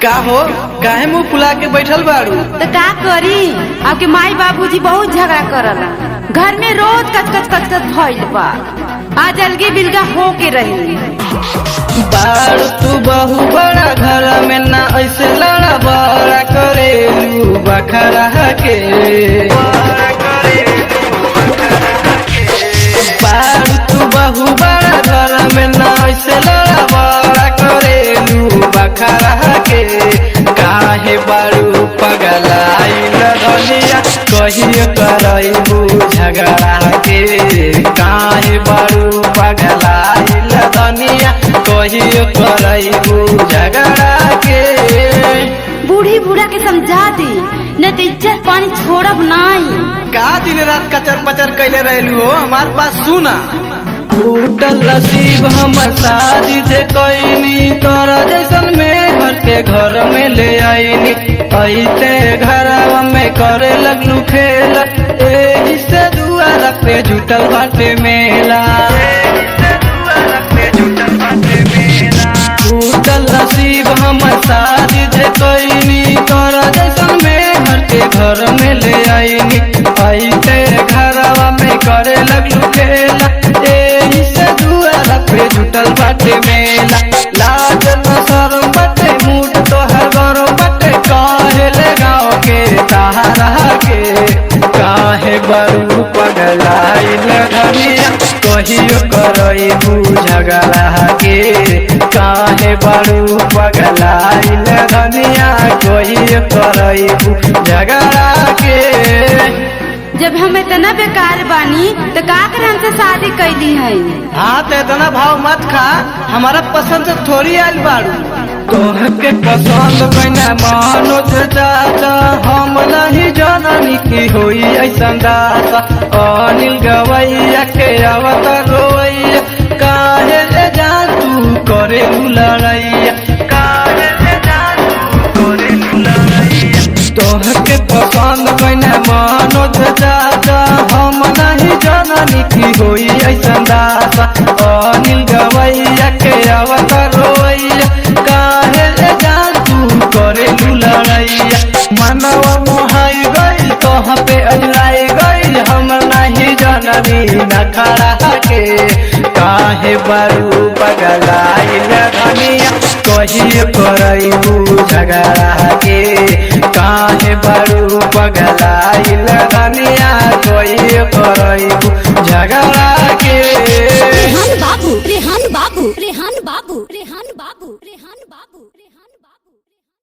का हो काहे मुंह फुला के बैठल बाड़ू? तो का करी, आपके माई बाबूजी बहुत झगड़ा करला। घर में रोज कचकच कचकच भइल बा। आज अलगे बिलगा हो के रही। बाड़ तू बहु बड़ा घर में ना ऐसे लड़ा बड़ा करेलू बखरा के। बाड़ तू बहु बड़ा घर में ना ऐसे लड़ा बड़ा करेलू बखरा के। काहे बारू पगलाइल धनिया कहियो करैबू झगड़ा के। काहे बारू पगलाइल धनिया कहियो करैबू झगड़ा के। बूढ़ी बूढ़ा के समझा दी, न तो इज्जत पानी छोड़ब नहीं। का दिन रात कचर पचर कैले रहलू हो? हमार पास सुना। टूटल नसीब हमर शादी से कैनी, तोरा जैसन में घर के घर में ले आईनी। ऐसे घरवा में करे लगलू खेला, एही से दुआरा पे जुटल बाटे मेला। टूटल नसीब हमर शादी से कैनी, तोरा जैसन में घर के घर में ले आईनी। ऐसे घरवा में करे लगलू खेला, एही से दुआरा पे जुटल बाटे मेला। लाज न शरम बाटे मूड तोहर गरम बाटे, काहे ले गाँव के सहारा के। काहे बारू पगलाइल धनिया कहियो करैबू झगड़ा के। काहे बारू पगलाइल धनिया कहियो करैबू झगड़ा के। जब हम इतना बेकार बानी तो का कर हमसे शादी कैली है? हाँ तो इतना भाव मत खा, हमारा पसंद से थोड़ी आयल बाड़ू। तोहके पसंद बना मनोज चाचा, हम नहीं जाननी की होई ऐसन दासा। अनिल गवैया के आवत रोवैया, काहे ले जा तू करे लड़ैया। काहे ले जा तू करे लड़ैया। तोहके पसंद बना मनोज चाचा, हम नहीं जाननी की होई ऐसन दासा। अनिल गवैया के आवत रोवैया, काहे ले जा तू करे लड़ैया। मनवा मोहाई गई तोह पे अजराई गई, हम नहीं जाननी न खड़ा के। काहे बारू पगलाइल धनिया कहियो करैबू झगड़ा के। काहे बारू पगलाइल धनिया कहियो करैबू